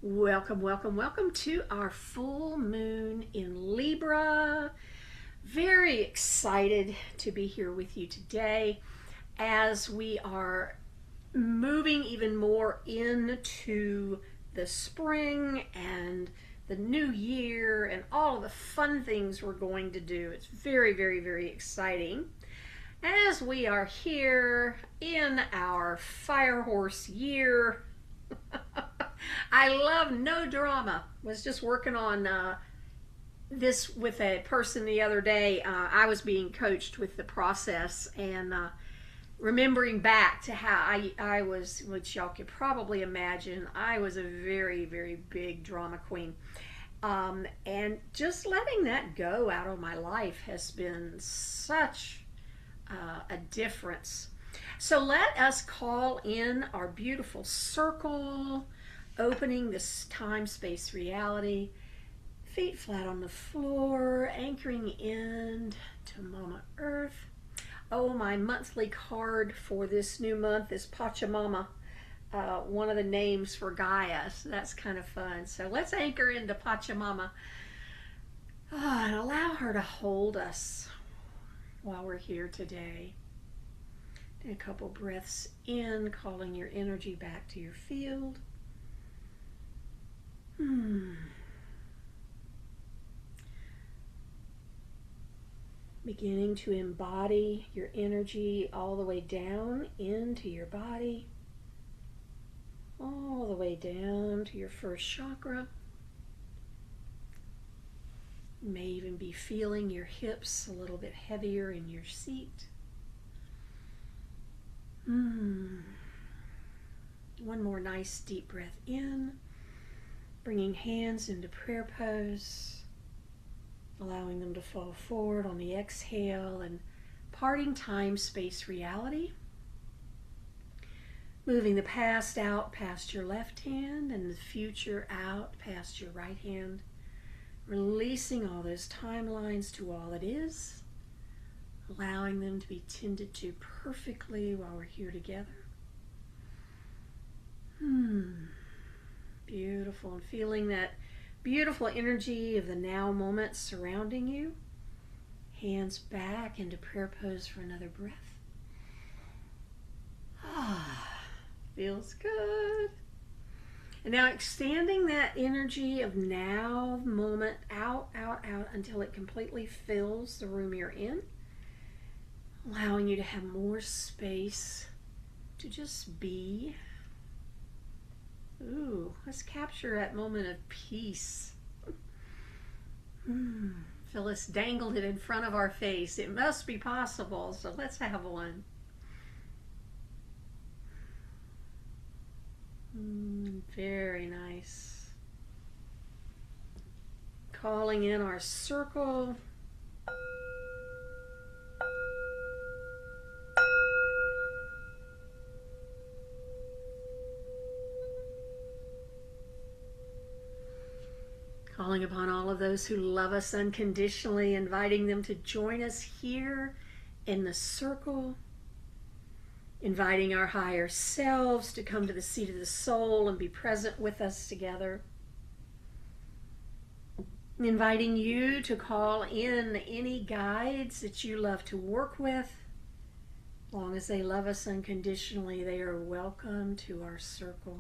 Welcome, welcome, welcome to our full moon in Libra. Very excited to be here with you today as we are moving even more into the spring and the new year and all of the fun things we're going to do. It's very, very, very exciting as we are here in our fire horse year. I love no drama. Was just working on this with a person the other day. I was being coached with the process and remembering back to how I was, which y'all could probably imagine, I was a very, very big drama queen. And just letting that go out of my life has been such a difference. So let us call in our beautiful circle, opening this time space reality, feet flat on the floor, anchoring in to Mama Earth. Oh, my monthly card for this new month is Pachamama, one of the names for Gaia. So that's kind of fun. So let's anchor into Pachamama and allow her to hold us while we're here today. Take a couple breaths in, calling your energy back to your field. Beginning to embody your energy all the way down into your body, all the way down to your first chakra. You may even be feeling your hips a little bit heavier in your seat. One more nice deep breath in. Bringing hands into prayer pose, allowing them to fall forward on the exhale and parting time, space, reality. Moving the past out past your left hand and the future out past your right hand. Releasing all those timelines to all it is, allowing them to be tended to perfectly while we're here together. Beautiful, and feeling that beautiful energy of the now moment surrounding you. Hands back into prayer pose for another breath. Feels good. And now extending that energy of now moment out until it completely fills the room you're in. Allowing you to have more space to just be. Ooh, let's capture that moment of peace. Phyllis dangled it in front of our face. It must be possible, so let's have one. Very nice. Calling in our circle. Calling upon all of those who love us unconditionally, inviting them to join us here in the circle, inviting our higher selves to come to the seat of the soul and be present with us together, inviting you to call in any guides that you love to work with. As long as they love us unconditionally, they are welcome to our circle.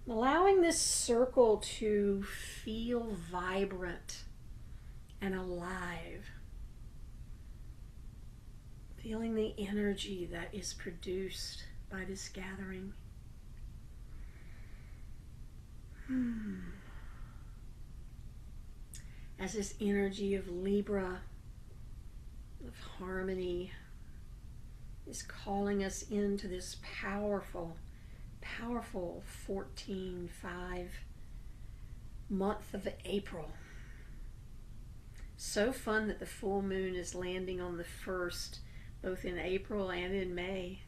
Allowing this circle to feel vibrant and alive. Feeling the energy that is produced by this gathering. As this energy of Libra, of harmony, is calling us into this powerful 14-5 month of April. So fun that the full moon is landing on the 1st, both in April and in May.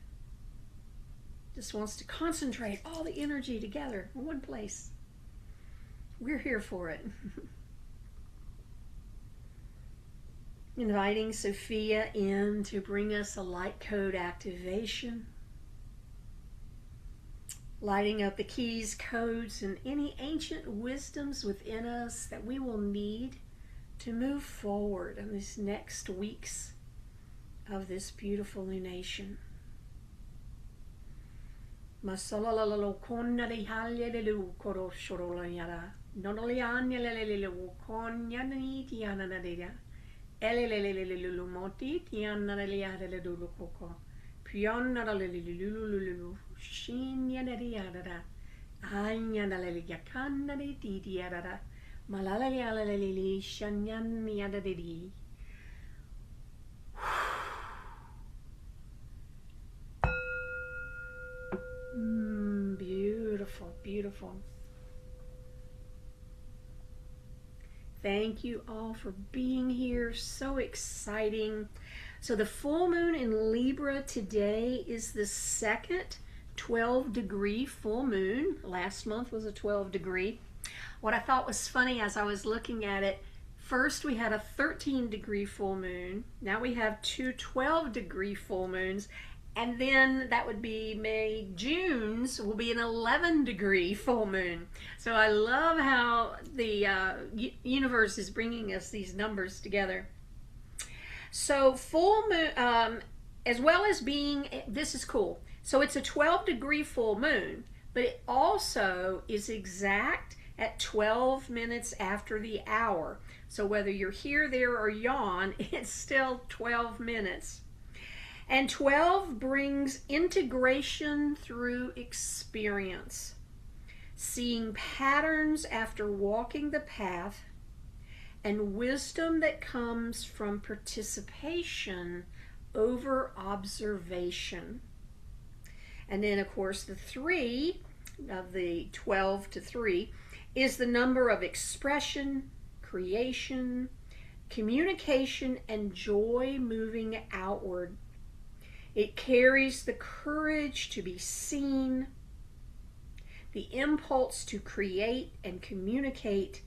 Just wants to concentrate all the energy together in one place. We're here for it. Inviting Sophia in to bring us a light code activation. lighting up the keys, codes, and any ancient wisdoms within us that we will need to move forward in these next weeks of this beautiful lunation. Masalalalo konnari halyelelu koroshorolayara. Nonolianyelelelu konyani tianadadida. Elelelelelu moti tianadaliadelu koko. Pionadalelu shinyadadiadada. Anyadaleliakanadi didiadada. Malalalialaleli shanyaniadadidi. Beautiful, beautiful. Thank you all for being here. So exciting. So the full moon in Libra today is the second 12-degree full moon. Last month was a 12-degree. What I thought was funny as I was looking at it, first we had a 13-degree full moon. Now we have two 12-degree full moons. And then that would be May, June's will be an 11-degree full moon. So I love how the universe is bringing us these numbers together. So full moon, as well as being, this is cool. So it's a 12-degree full moon, but it also is exact at 12 minutes after the hour. So whether you're here, there, or yon, it's still 12 minutes. And 12 brings integration through experience, seeing patterns after walking the path, and wisdom that comes from participation over observation. And then, of course, the 3 of the 12 to 3 is the number of expression, creation, communication, and joy moving outward. It carries the courage to be seen, the impulse to create and communicate,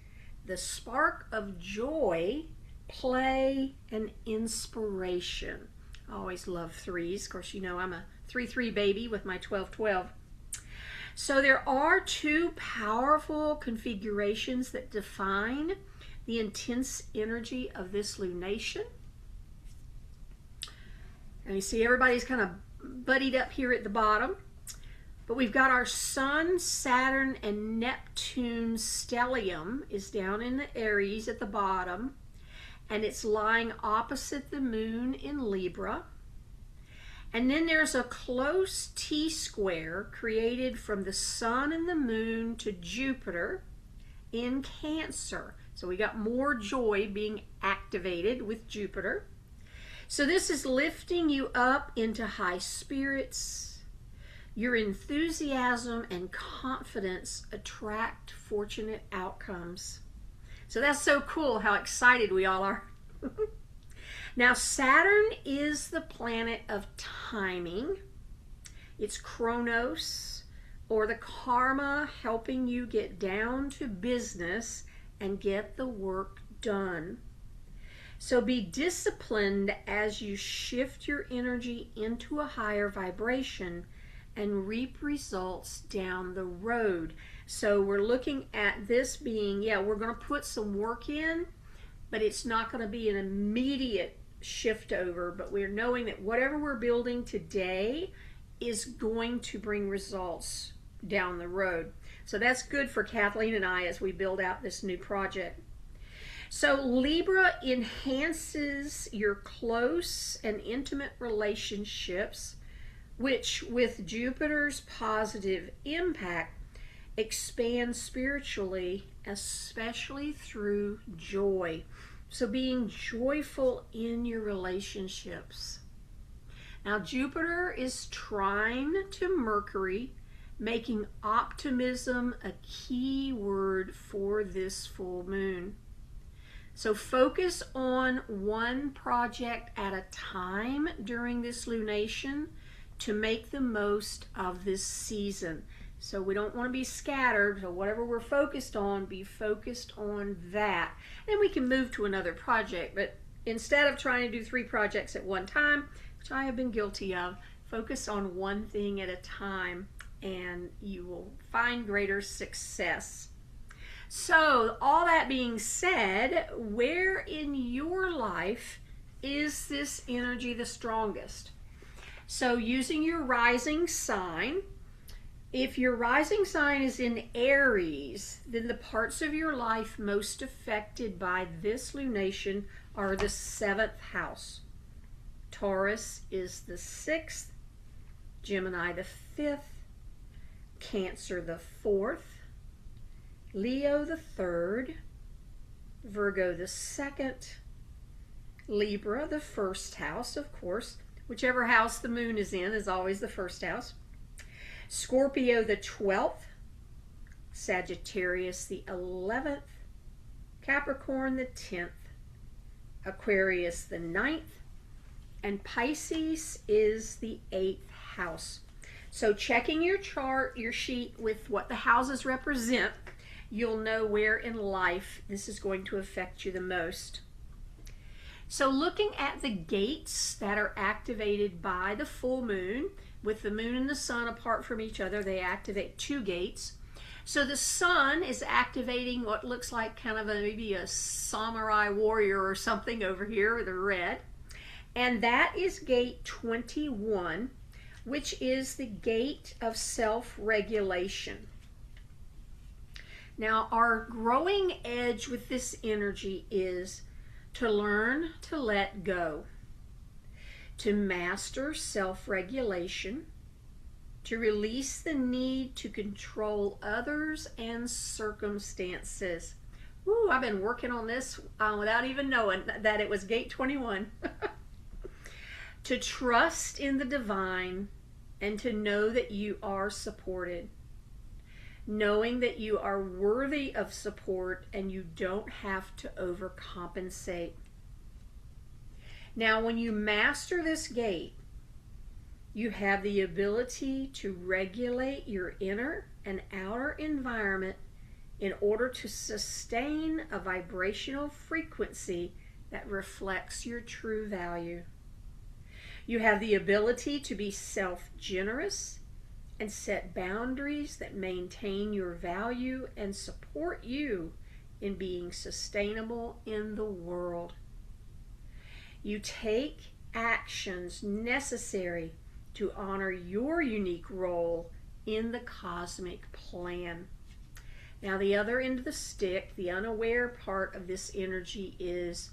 the spark of joy, play, and inspiration. I always love 3s. Of course, you know I'm a 3-3 baby with my 12-12. So there are 2 powerful configurations that define the intense energy of this lunation. And you see everybody's kind of buddied up here at the bottom. But we've got our Sun, Saturn, and Neptune stellium is down in the Aries at the bottom. And it's lying opposite the moon in Libra. And then there's a close T-square created from the Sun and the Moon to Jupiter in Cancer. So we got more joy being activated with Jupiter. So this is lifting you up into high spirits. Your enthusiasm and confidence attract fortunate outcomes. So that's so cool how excited we all are. Now Saturn is the planet of timing. It's Chronos, or the karma, helping you get down to business and get the work done. So be disciplined as you shift your energy into a higher vibration and reap results down the road. So we're looking at this being, we're going to put some work in, but it's not going to be an immediate shift over, but we're knowing that whatever we're building today is going to bring results down the road. So that's good for Kathleen and I as we build out this new project. So Libra enhances your close and intimate relationships, which with Jupiter's positive impact expands spiritually, especially through joy. So being joyful in your relationships. Now Jupiter is trine to Mercury, making optimism a key word for this full moon. So focus on one project at a time during this lunation to make the most of this season. So we don't want to be scattered. So whatever we're focused on, be focused on that. And we can move to another project. But instead of trying to do 3 projects at one time, which I have been guilty of, focus on one thing at a time. and you will find greater success. So, all that being said, where in your life is this energy the strongest? So, using your rising sign, if your rising sign is in Aries, then the parts of your life most affected by this lunation are the 7th house. Taurus is the 6th, Gemini the 5th, Cancer the 4th, Leo the 3rd, Virgo the 2nd, Libra the 1st house, of course. Whichever house the moon is in is always the 1st house. Scorpio the 12th, Sagittarius the 11th, Capricorn the 10th, Aquarius the 9th, and Pisces is the 8th house. So checking your chart, your sheet with what the houses represent, you'll know where in life this is going to affect you the most. So looking at the gates that are activated by the full moon, with the moon and the sun apart from each other, they activate 2 gates. So the sun is activating what looks like kind of maybe a samurai warrior or something over here with the red. And that is gate 21, which is the gate of self-regulation. Now, our growing edge with this energy is to learn to let go, to master self-regulation, to release the need to control others and circumstances. Ooh, I've been working on this without even knowing that it was gate 21. To trust in the divine and to know that you are supported. Knowing that you are worthy of support and you don't have to overcompensate. Now, when you master this gate, you have the ability to regulate your inner and outer environment in order to sustain a vibrational frequency that reflects your true value. You have the ability to be self-generous and set boundaries that maintain your value and support you in being sustainable in the world. You take actions necessary to honor your unique role in the cosmic plan. Now, the other end of the stick, the unaware part of this energy, is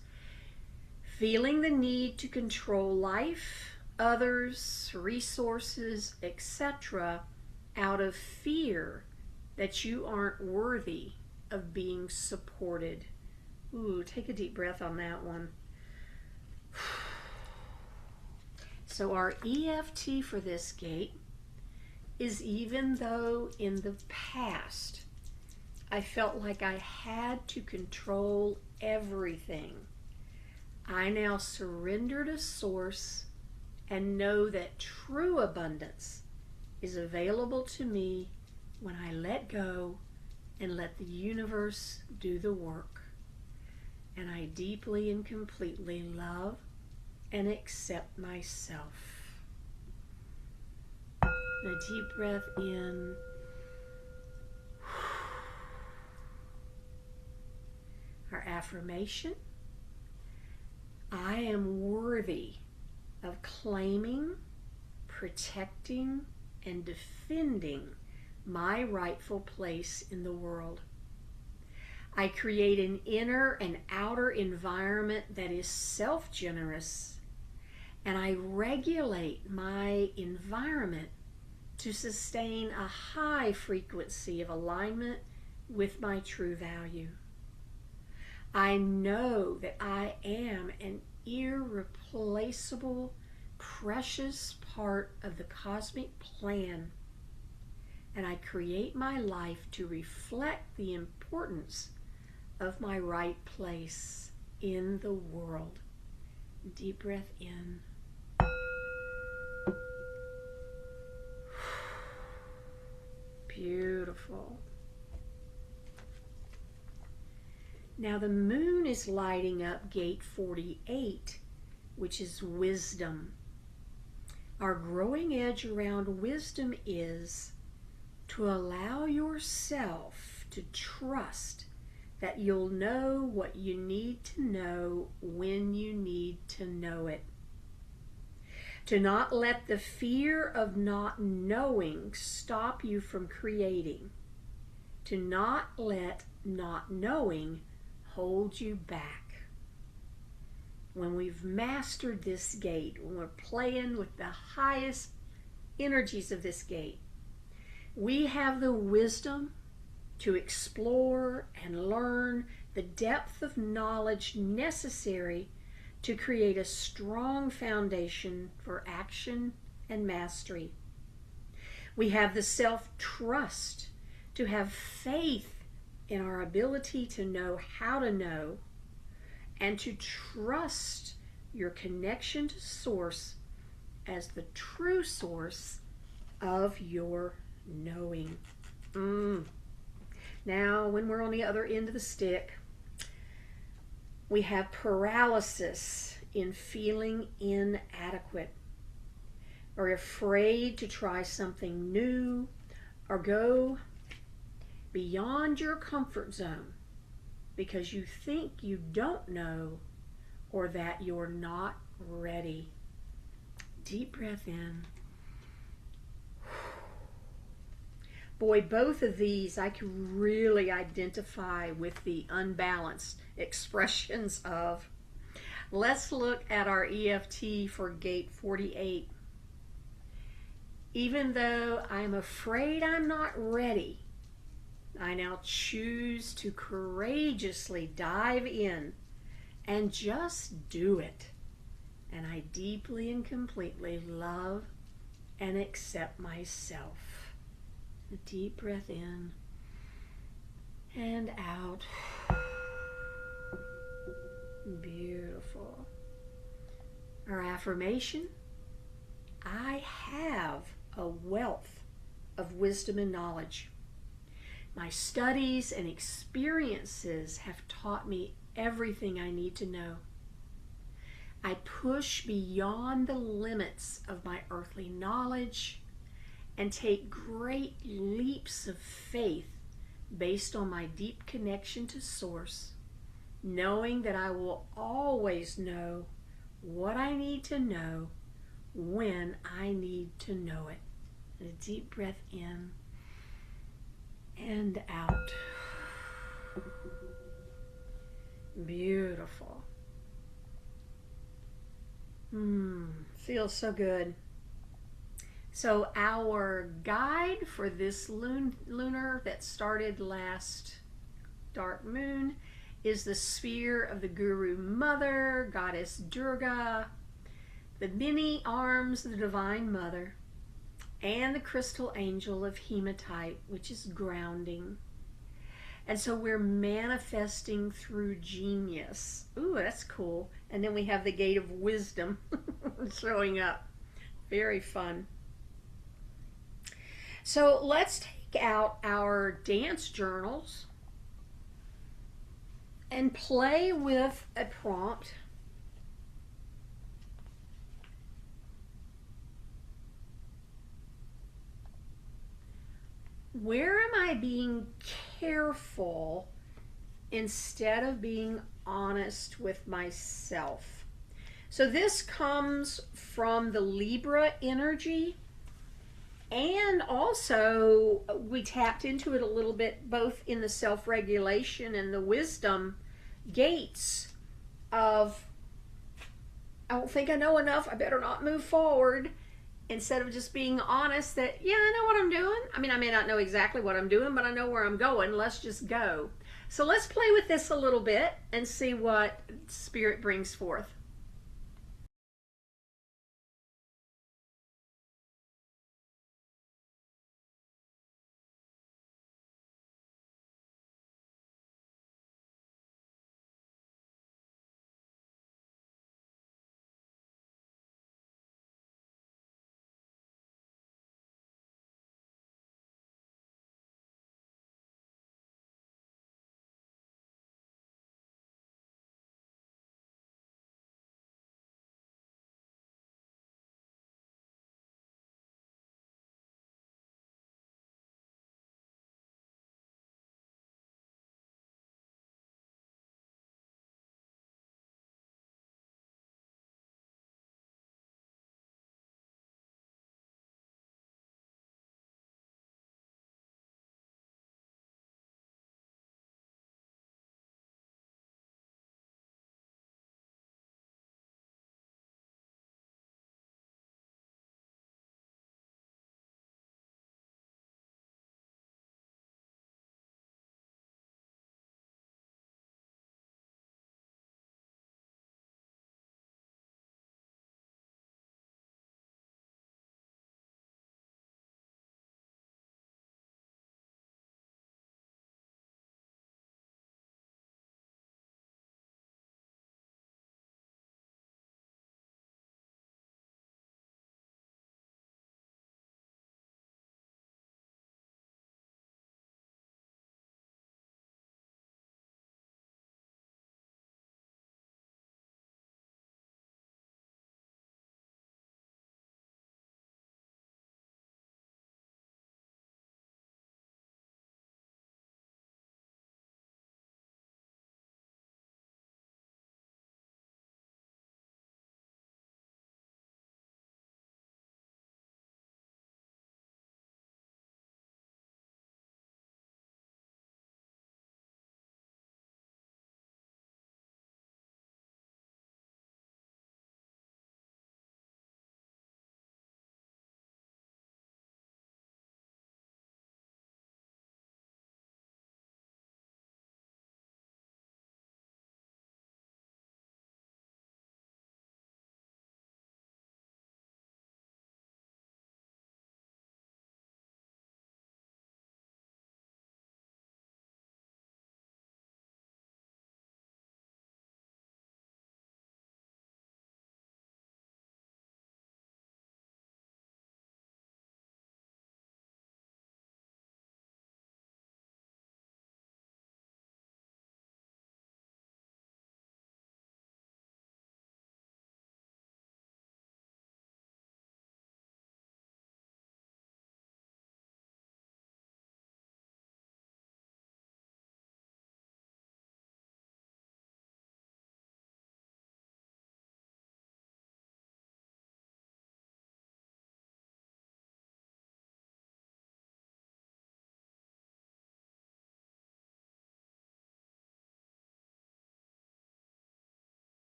feeling the need to control life, others, resources, etc., out of fear that you aren't worthy of being supported. Ooh, take a deep breath on that one. So our EFT for this gate is, even though in the past I felt like I had to control everything, I now surrender to Source and know that true abundance is available to me when I let go and let the universe do the work. And I deeply and completely love and accept myself. And a deep breath in. Our affirmation: I am worthy of claiming, protecting, and defending my rightful place in the world. I create an inner and outer environment that is self-generous, and I regulate my environment to sustain a high frequency of alignment with my true value. I know that I am an irreplaceable, precious part of the cosmic plan, and I create my life to reflect the importance of my right place in the world. Deep breath in. Beautiful. Now the moon is lighting up gate 48, which is wisdom. Our growing edge around wisdom is to allow yourself to trust that you'll know what you need to know when you need to know it. To not let the fear of not knowing stop you from creating. To not let not knowing hold you back. When we've mastered this gate, when we're playing with the highest energies of this gate, we have the wisdom to explore and learn the depth of knowledge necessary to create a strong foundation for action and mastery. We have the self-trust to have faith in our ability to know how to know, and to trust your connection to Source as the true source of your knowing. Now, when we're on the other end of the stick, we have paralysis in feeling inadequate, or afraid to try something new, or go beyond your comfort zone because you think you don't know or that you're not ready. Deep breath in. Boy, both of these I can really identify with the unbalanced expressions of. Let's look at our EFT for gate 48. Even though I'm afraid I'm not ready, I now choose to courageously dive in and just do it. And I deeply and completely love and accept myself. A deep breath in and out. Beautiful. Our affirmation: I have a wealth of wisdom and knowledge. My studies and experiences have taught me everything I need to know. I push beyond the limits of my earthly knowledge and take great leaps of faith based on my deep connection to Source, knowing that I will always know what I need to know when I need to know it. And a deep breath in and out. Beautiful. Feels so good. So our guide for this lunar that started last dark moon is the sphere of the Guru Mother, Goddess Durga, the many arms of the Divine Mother, and the crystal angel of hematite, which is grounding. And so we're manifesting through genius. Ooh, that's cool. And then we have the gate of wisdom showing up. Very fun. So let's take out our dance journals and play with a prompt. Where am I being careful instead of being honest with myself? So this comes from the Libra energy, and also we tapped into it a little bit both in the self-regulation and the wisdom gates of, I don't think I know enough, I better not move forward. Instead of just being honest that, yeah, I know what I'm doing. I mean, I may not know exactly what I'm doing, but I know where I'm going. Let's just go. So let's play with this a little bit and see what Spirit brings forth.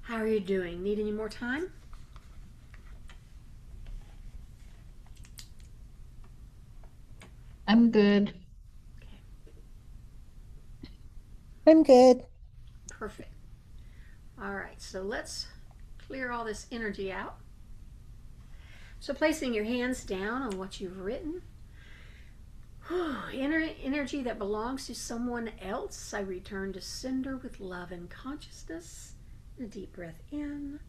How are you doing? Need any more time? I'm good. Okay, I'm good. perfect. All right, so let's clear all this energy out. So, placing your hands down on what you've written. Energy that belongs to someone else. I return to sender with love and consciousness. A deep breath in.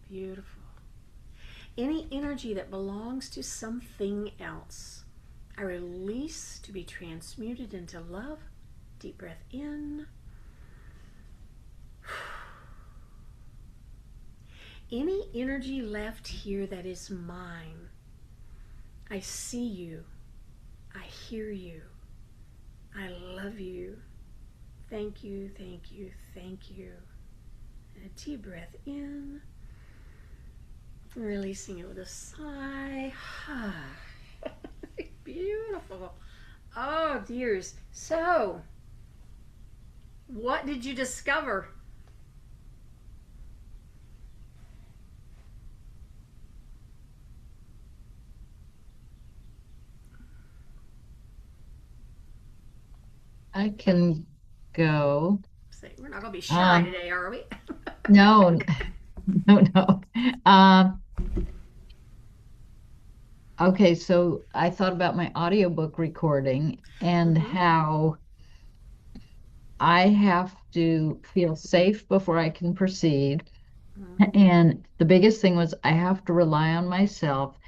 Beautiful. Any energy that belongs to something else, I release to be transmuted into love. Deep breath in. Any energy left here that is mine, I see you. I hear you. I love you. Thank you, thank you, thank you. And a deep breath in. Releasing it with a sigh. Beautiful. Oh, dears. So, what did you discover? I can go. Say, we're not going to be shy Um, today, are we? no, no, no. Um, okay, so I thought about my audiobook recording and Mm-hmm. how I have to feel safe before I can proceed. Mm-hmm. And the biggest thing was I have to rely on myself,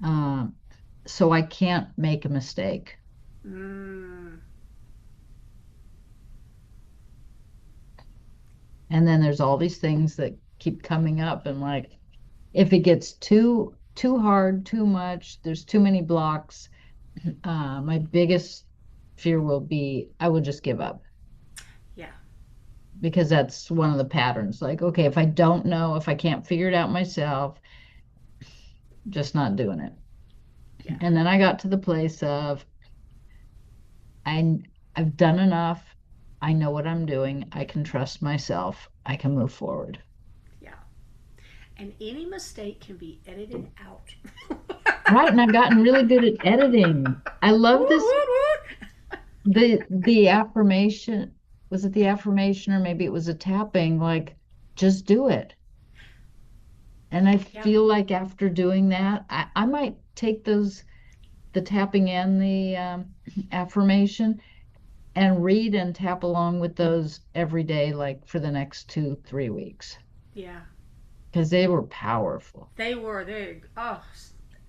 um, so I can't make a mistake. Mm, And then there's all these things that keep coming up, and like if it gets too hard, too much, there's too many blocks, my biggest fear will be I will just give up, yeah, because that's one of the patterns. Like, okay, if I don't know, if I can't figure it out myself, just not doing it. yeah, And then I got to the place of I I've done enough. I know what I'm doing. I can trust myself. I can move forward. yeah. And any mistake can be edited out. Right, and I've gotten really good at editing. I love Woot, this. woot, woot. The affirmation, was it the affirmation or maybe it was a tapping, like just do it. And I Yeah, feel like after doing that, I might take those, the tapping and the affirmation, and read and tap along with those every day, like for the next 2, 3 weeks, yeah. because they were powerful. Oh,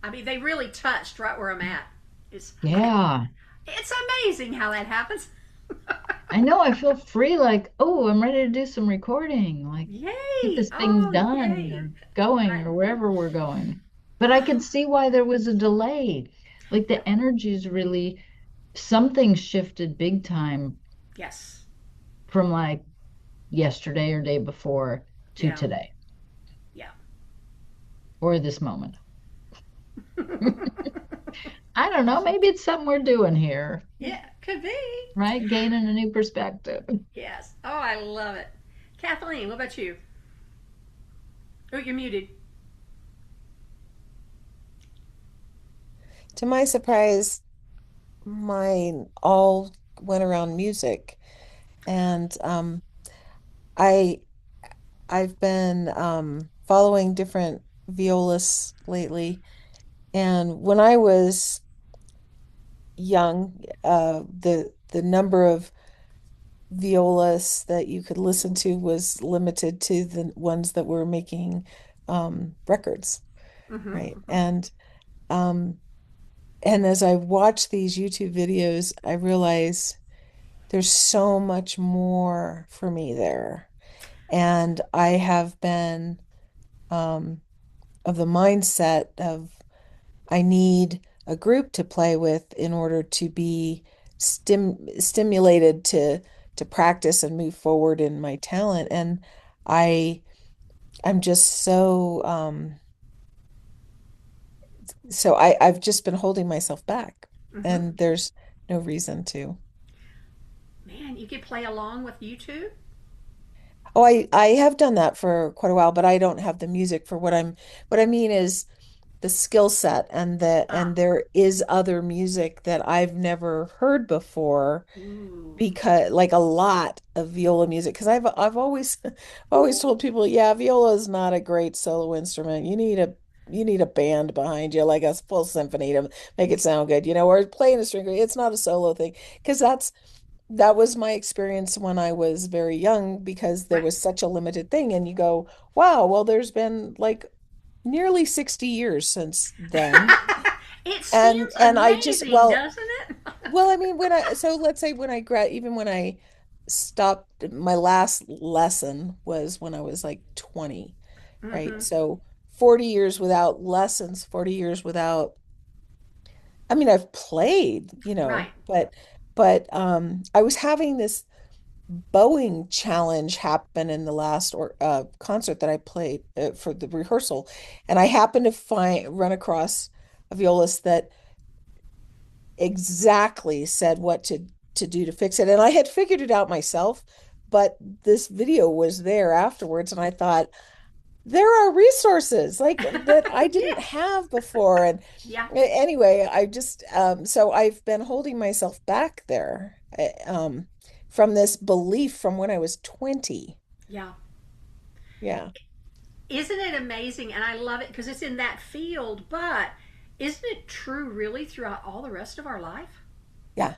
I mean, they really touched right where I'm at. It's, Yeah, it's amazing how that happens. I know. I feel free, like, oh, I'm ready to do some recording, like get Yay! this thing Oh, done yay! or going I, or wherever we're going. But I could see why there was a delay. Like yeah, the energy's really, something shifted big time yes, from like yesterday or day before to yeah, today yeah. or this moment. I don't know. Maybe it's something we're doing here, Yeah, could be. right? Gaining a new perspective. Yes. Oh, I love it. Kathleen, what about you? Oh, you're muted. To my surprise, mine all went around music. And I I've been following different violists lately. And when I was young, the number of violists that you could listen to was limited to the ones that were making records, Mm-hmm, right? mm-hmm. Um and as I watch these YouTube videos, I realize there's so much more for me there. And I have been um, of the mindset of I need a group to play with in order to be stimulated to practice and move forward in my talent. And I I'm just I've just been holding myself back, Mm-hmm. and there's no reason to. Man, you could play along with YouTube? Oh, I have done that for quite a while, but I don't have the music for what I mean is the skill set Ah, and there is other music that I've never heard before ooh, because like a lot of viola music because I've always always told people, yeah, viola is not a great solo instrument. You need a band behind you, like a full symphony to make it sound good, or playing a string. It's not a solo thing because that was my experience when I was very young because there right. was such a limited thing. And you go, wow, well, there's been like nearly 60 years since then. It And seems and I just, amazing, doesn't it? I mean, so let's say when I even when I stopped, my last lesson was when I was like 20, right? Mm-hmm. So 40 years without lessons, 40 years without, I mean, I've played, Right. but I was having this bowing challenge happen in the last or concert that I played for the rehearsal, and I happened to run across a violist that exactly said what to do to fix it, and I had figured it out myself, but this video was there afterwards, and I thought there are resources like that I didn't Yeah. have before, and Yeah. anyway, I just so I've been holding myself back there from this belief from when I was 20. Yeah. Yeah. Isn't it amazing? And I love it because it's in that field, but isn't it true really throughout all the rest of our life? Yeah.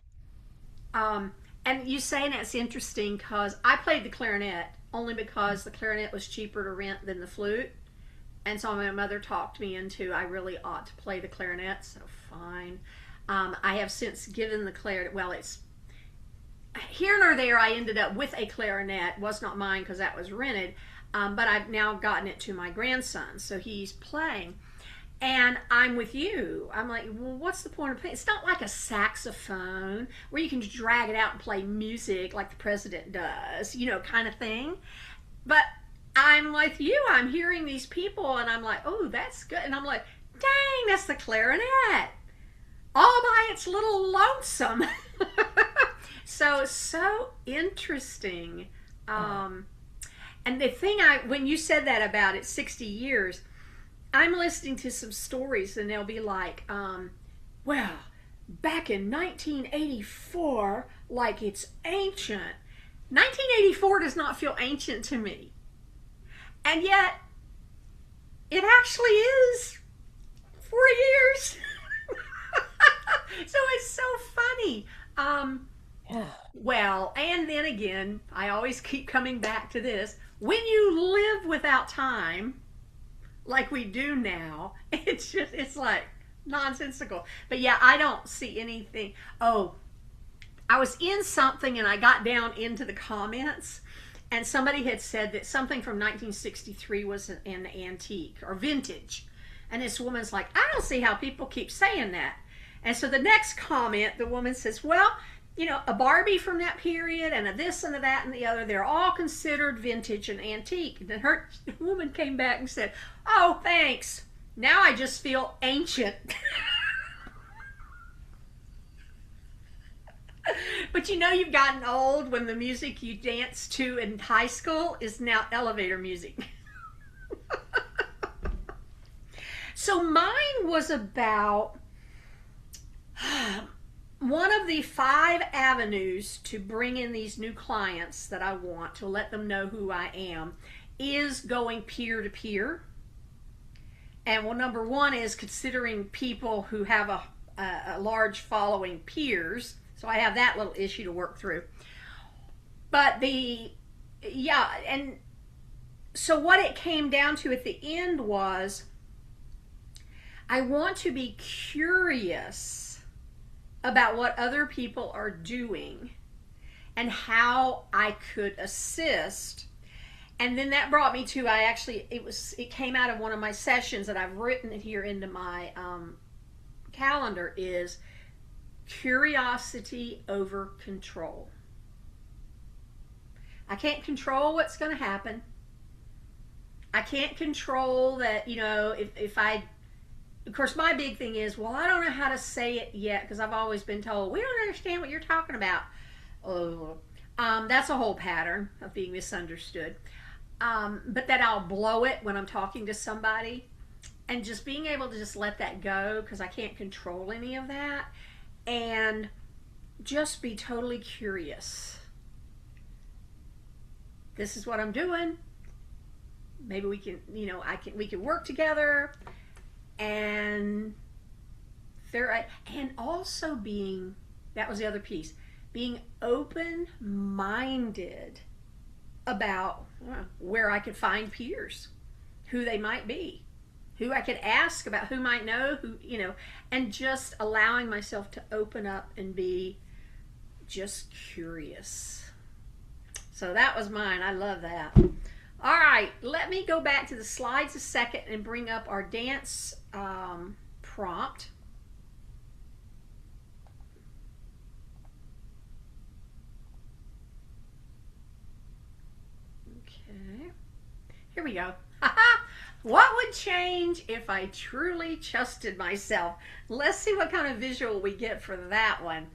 Um, and you saying that's interesting because I played the clarinet only because the clarinet was cheaper to rent than the flute. And so my mother talked me into I really ought to play the clarinet, so fine. I have since given the clarinet, well, it's here nor there, I ended up with a clarinet. It was not mine because that was rented, but I've now gotten it to my grandson, so he's playing. And I'm with you. I'm like, well, what's the point of playing? It's not like a saxophone where you can just drag it out and play music like the president does, kind of thing. But I'm with you. I'm hearing these people and I'm like, oh, that's good. And I'm like, dang, that's the clarinet all by its little lonesome. So interesting. Yeah. Um, and the thing when you said that about it, 60 years, I'm listening to some stories and they'll be like, well, back in 1984, like it's ancient. 1984 does not feel ancient to me. And yet, it actually is 4 years. So it's so funny. Yeah. Well, and then again, I always keep coming back to this. When you live without time, like we do now, it's like nonsensical. But yeah, I don't see anything. Oh, I was in something and I got down into the comments and somebody had said that something from 1963 was an antique or vintage. And this woman's like, I don't see how people keep saying that. And so the next comment, the woman says, well, a Barbie from that period and a this and a that and the other, they're all considered vintage and antique. And then her woman came back and said, oh, thanks. Now I just feel ancient. But you've gotten old when the music you danced to in high school is now elevator music. So mine was about one of the 5 avenues to bring in these new clients that I want to let them know who I am is going peer to peer. And well, number one is considering people who have a large following peers. So I have that little issue to work through. But yeah, and so what it came down to at the end was I want to be curious about what other people are doing and how I could assist. And then that brought me to it came out of one of my sessions that I've written it here into my calendar is curiosity over control. I can't control what's going to happen. I can't control that, if I, of course, my big thing is, well, I don't know how to say it yet because I've always been told, we don't understand what you're talking about. That's a whole pattern of being misunderstood. But that I'll blow it when I'm talking to somebody, and just being able to just let that go because I can't control any of that, and just be totally curious. This is what I'm doing. Maybe we can, we can work together, and there, and also being, that was the other piece, being open minded about where I could find peers, who they might be, who I could ask about, who might know, and just allowing myself to open up and be just curious. So that was mine. I love that. All right, let me go back to the slides a second and bring up our dance prompt. Okay, here we go. What would change if I truly trusted myself? Let's see what kind of visual we get for that one.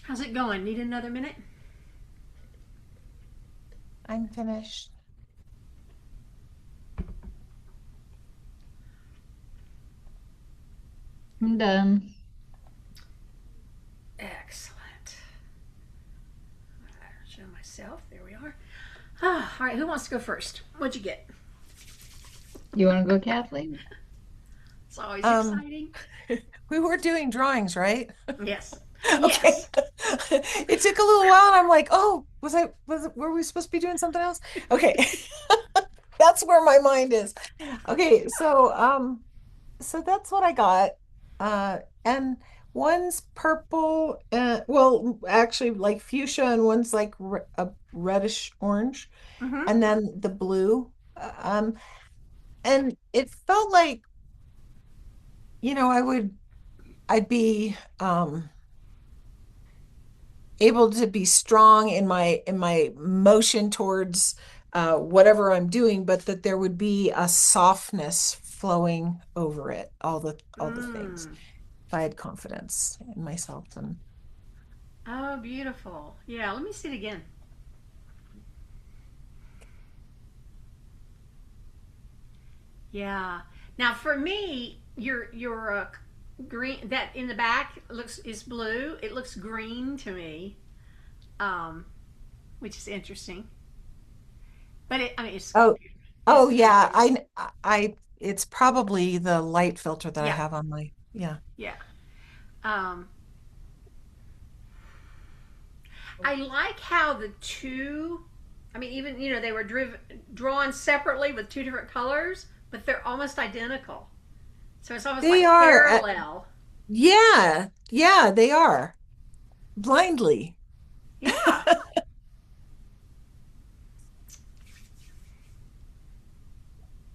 How's it going? Need another minute? I'm finished. I'm done. Excellent. Show myself. There we are. All right, who wants to go first? What'd you get? You want to go, Kathleen? It's always Um, exciting. we were doing drawings, right? Yes. Okay. Yes. It took a little while and I'm like, oh, were we supposed to be doing something else? Okay. That's where my mind is. Okay, so that's what I got. And one's purple, well, actually like fuchsia, and one's like a reddish orange, Mm-hmm. and then the blue. And it felt like, I'd be able to be strong in my motion towards whatever I'm doing, but that there would be a softness flowing over it, all the things. Mm. If I had confidence in myself, and Oh, beautiful. Yeah, let me see it again. Yeah. Now for me, your green that in the back looks is blue. It looks green to me, um, which is interesting. But I mean, oh, it's oh still yeah, beautiful. it's probably the light filter that I Yeah, have on my, yeah. yeah. Um, I like how the two. I mean, even they were drawn separately with two different colors, but they're almost identical. So it's almost They like are, parallel. yeah, yeah, they are blindly. Yeah.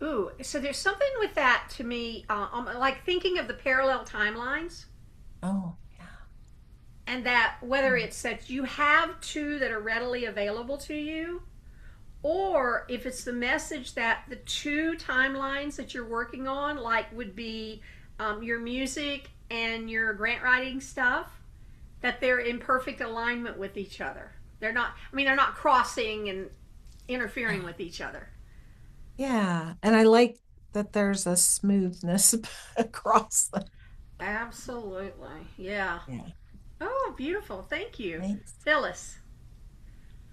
Ooh, so there's something with that to me, like thinking of the parallel timelines, Oh, and that whether yeah. it's that you have two that are readily available to you, or if it's the message that the two timelines that you're working on, like would be your music and your grant writing stuff, that they're in perfect alignment with each other. They're not, I mean, they're not crossing and interfering with each other. Yeah, and I like that there's a smoothness across the. Absolutely. Yeah. Yeah, Oh, beautiful. Thank you. thanks. Phyllis.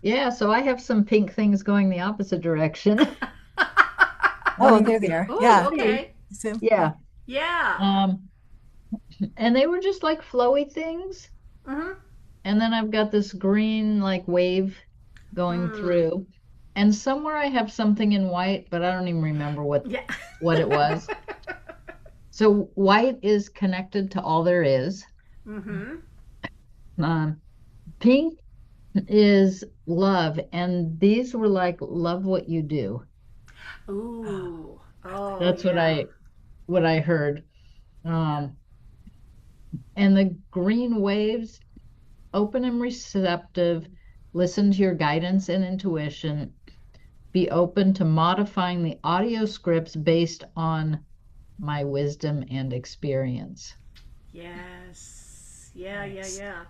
Yeah, so I have some pink things going the opposite direction. Oh, Um, there they are. Oh, Yeah. see. okay. So, Yeah. Yeah. Um, and they were just like flowy things. Mm-hmm. And then I've got this green like wave going Mm. through. And somewhere I have something in white, but I don't even remember Yeah. what it was. So white is connected to all there is. Mm-hmm. Um, pink is love, and these were like love what you do. oh, Ooh. I like Oh, That's yeah. what I heard. Um, and the green waves, open and receptive, listen to your guidance and intuition, be open to modifying the audio scripts based on my wisdom and experience. Yes. Yeah, yeah, nice. yeah.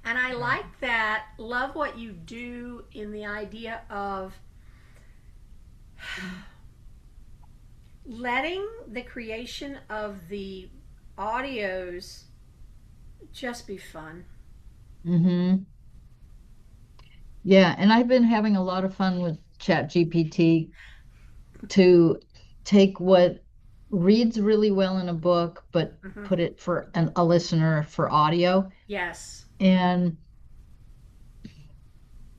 And I Yeah. like that. Love what you do in the idea of letting the creation of the audios just be fun. Hmm. Yeah, and I've been having a lot of fun with Chat GPT to take what reads really well in a book, but Mm-hmm. put it for a listener for audio. Yes. And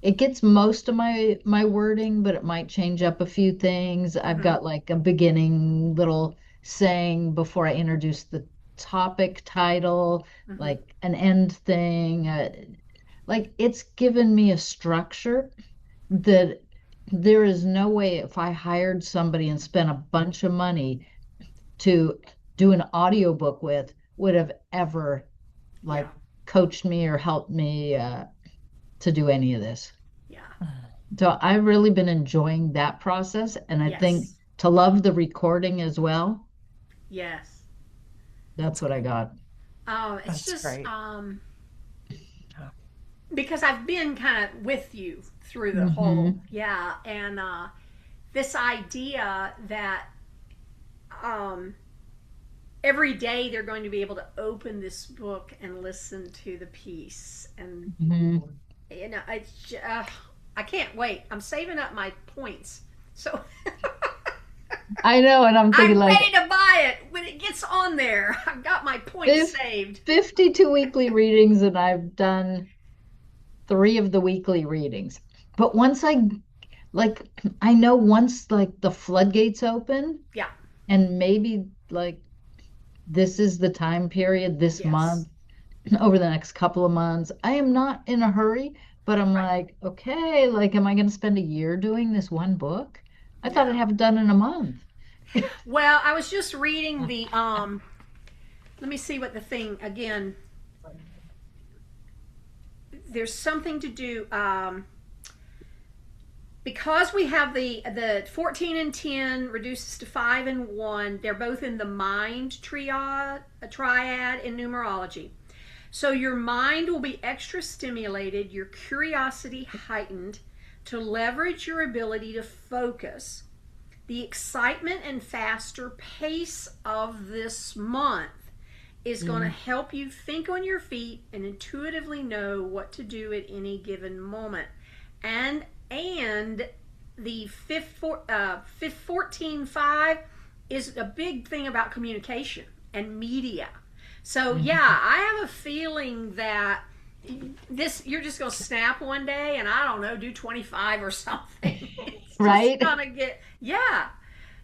it gets most of my wording, but it might change up a few things. I've Mm-hmm. got like a beginning little saying before I introduce the topic title, Mm-hmm. like an end thing. Like it's given me a structure that there is no way if I hired somebody and spent a bunch of money to do an audiobook with would have ever Yeah. like coached me or helped me to do any of this. Yeah. So I've really been enjoying that process. And I think Yes. to love the recording as well, Yes. that's what I got. It's That's just great. Yeah. because I've been kind of with you through the whole, Hmm. yeah, and this idea that um, every day they're going to be able to open this book and listen to the piece, and Hmm. I can't wait. I'm saving up my points, so I know, and I'm thinking I'm like ready to buy it when it gets on there. I've got my points fif- saved. 52 weekly readings, and I've done three of the weekly readings. But once like I know once like the floodgates open Yeah. and maybe like this is the time period this Yes. month over the next couple of months. I am not in a hurry, but I'm Right. like, okay, like am I going to spend a year doing this one book? I thought I'd No. have it done in a month. Well, I was just reading the let me see what the thing again. There's something to do because we have the 14 and 10 reduces to 5 and 1. They're both in the mind triad, a triad in numerology. So your mind will be extra stimulated, your curiosity heightened to leverage your ability to focus. The excitement and faster pace of this month is going to Mm, help you think on your feet and intuitively know what to do at any given moment. And the fifth 14.5 is a big thing about communication and media. So yeah, mhm. I have a feeling that this you're just gonna snap one day and I don't know, do 25 or something. It's just Right? gonna get yeah,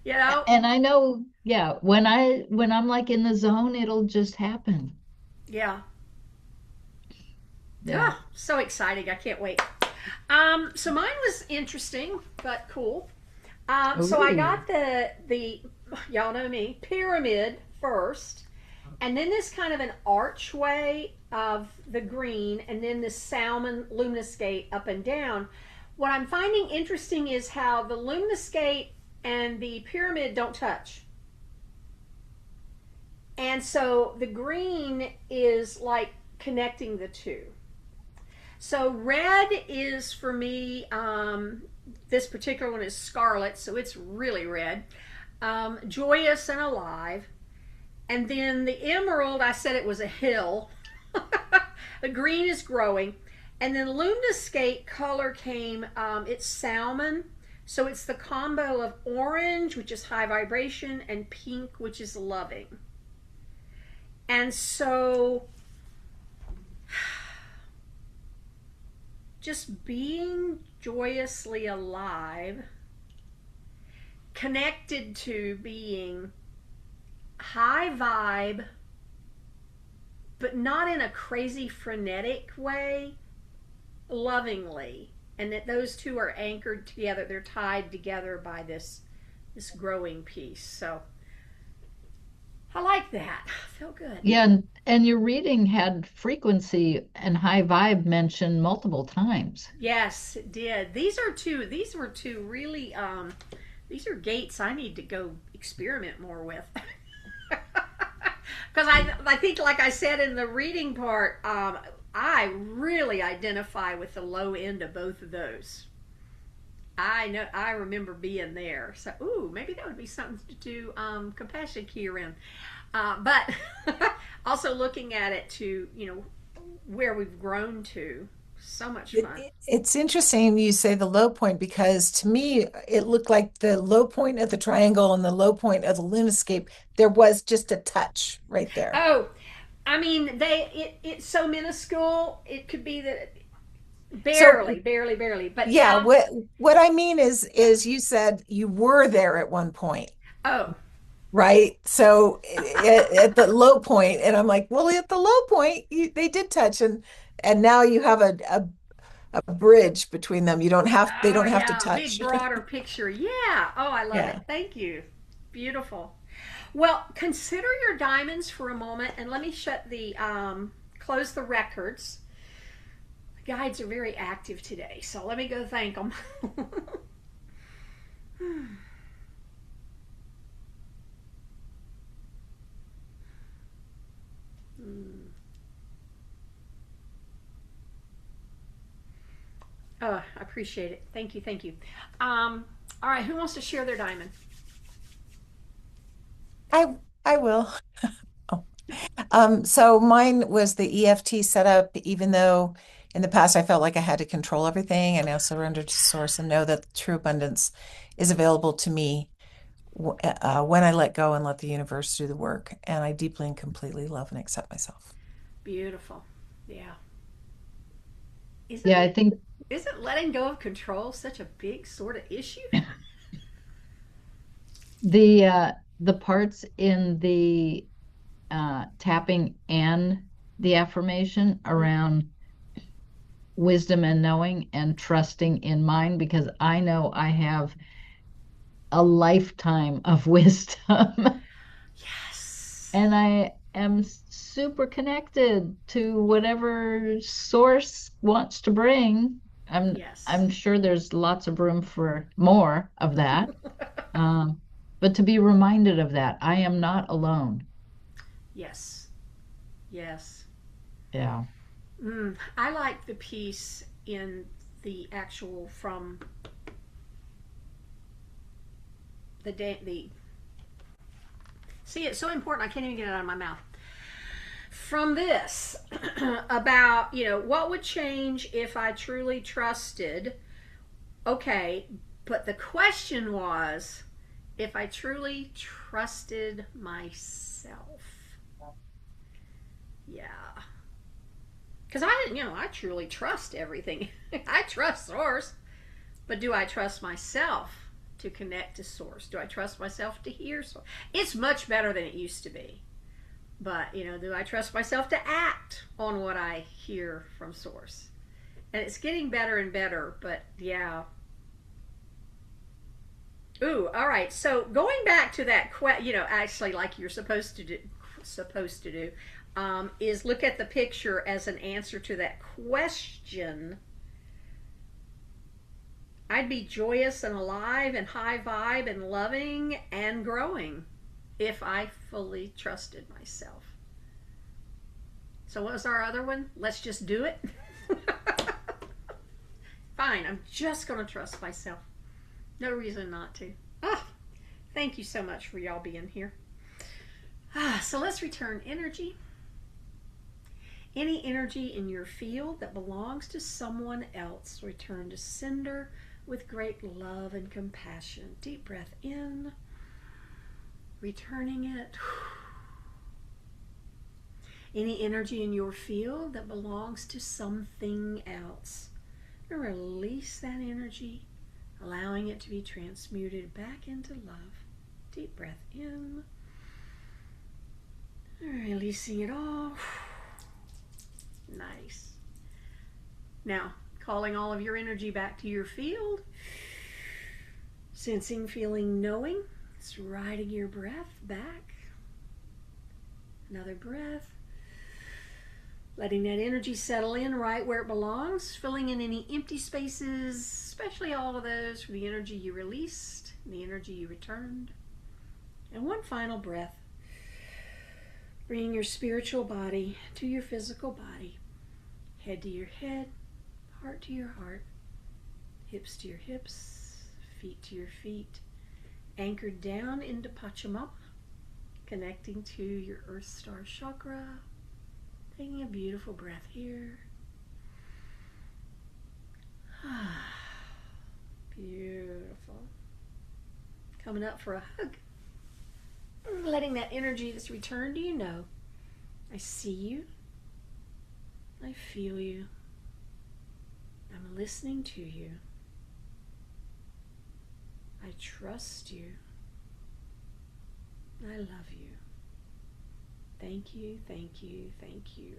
you know, And I know, yeah, when I'm like in the zone, it'll just happen. yeah. Yeah. Oh, so exciting! I can't wait. So mine was interesting but cool. So I Ooh. got the y'all know me pyramid first, and then this kind of an archway of the green, and then this salmon luminoscape up and down. What I'm finding interesting is how the luminoscape and the pyramid don't touch, and so the green is like connecting the two. So red is for me. This particular one is scarlet, so it's really red. Joyous and alive. And then the emerald, I said it was a hill. The green is growing. And then luminoscape color came, it's salmon. So it's the combo of orange, which is high vibration, and pink, which is loving. And so just being joyously alive, connected to being high vibe, but not in a crazy frenetic way, lovingly. And that those two are anchored together, they're tied together by this growing piece. So I like that. I feel good. Yeah, and your reading had frequency and high vibe mentioned multiple times. Yes, it did. These were two really these are gates I need to go experiment more with. Because I think, like I said in the reading part, I really identify with the low end of both of those. I know I remember being there, so ooh, maybe that would be something to do compassion key around. But also looking at it to where we've grown to, so much fun. It's interesting you say the low point because to me it looked like the low point of the triangle and the low point of the lunoscape. There was just a touch right there. Oh, I mean it's so minuscule. It could be that So barely. But yeah, yeah. what I mean is you said you were there at one point, Oh, right? So at the low point, and I'm like, well, at the low point, they did touch, and now you have a bridge between them. They oh don't have to yeah, big touch. broader picture. Yeah. Oh, I love it. Yeah. Thank you. Beautiful. Well, consider your diamonds for a moment, and let me shut the close the records. The guides are very active today, so let me go thank them. Oh, I appreciate it. Thank you, thank you. All right, who wants to share their diamond? I will. Oh. So mine was the EFT setup, even though in the past I felt like I had to control everything. I now surrender to source and know that true abundance is available to me when I let go and let the universe do the work. And I deeply and completely love and accept myself. Beautiful. Yeah. Isn't Yeah, I it? think Isn't letting go of control such a big sort of issue? the parts in the tapping and the affirmation around wisdom and knowing and trusting in mine, because I know I have a lifetime of wisdom Yes. and I am super connected to whatever source wants to bring. Yes. I'm sure there's lots of room for more of that. Um, but to be reminded of that, I am not alone. Yes. Yes. Yeah. I like the piece in the actual from the. See, it's so important. I can't even get it out of my mouth. From this, about what would change if I truly trusted. Okay, but the question was, if I truly trusted myself. Yeah. Because I truly trust everything. I trust Source. But do I trust myself to connect to Source? Do I trust myself to hear Source? It's much better than it used to be. But, do I trust myself to act on what I hear from Source? And it's getting better and better, but yeah. Ooh, all right. So going back to that, actually, like you're supposed to do, is look at the picture as an answer to that question. I'd be joyous and alive and high vibe and loving and growing if I fully trusted myself. So what was our other one? Let's just do it. Fine, I'm just gonna trust myself. No reason not to. Ah, thank you so much for y'all being here. So let's return energy. Any energy in your field that belongs to someone else, return to sender with great love and compassion. Deep breath in, returning it. Any energy in your field that belongs to something else, and release that energy, allowing it to be transmuted back into love. Deep breath in, releasing it all. Nice. Now, calling all of your energy back to your field. Sensing, feeling, knowing. It's riding your breath back. Another breath. Letting that energy settle in right where it belongs. Filling in any empty spaces, especially all of those for the energy you released, and the energy you returned. And one final breath. Bringing your spiritual body to your physical body. Head to your head, heart to your heart, hips to your hips, feet to your feet, anchored down into Pachamama, connecting to your Earth Star chakra. Taking a beautiful breath here. Beautiful. Coming up for a hug. Letting that energy that's returned to you know, I see you. I feel you. I'm listening to you. I trust you. I love you. Thank you, thank you, thank you.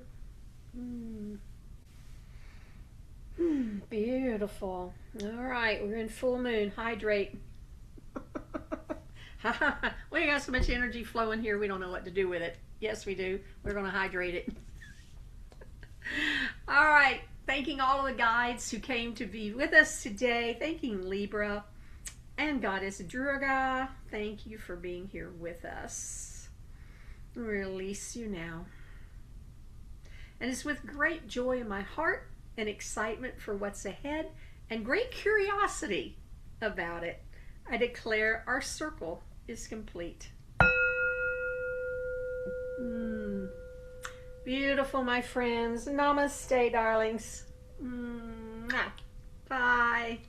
Beautiful. All right, we're in full moon. Hydrate. We got so much energy flowing here, we don't know what to do with it. Yes, we do. We're going to hydrate it. All right. Thanking all of the guides who came to be with us today. Thanking Libra and Goddess Durga. Thank you for being here with us. Release you now. And it's with great joy in my heart and excitement for what's ahead and great curiosity about it, I declare our circle is complete. Beautiful, my friends. Namaste, darlings. Bye.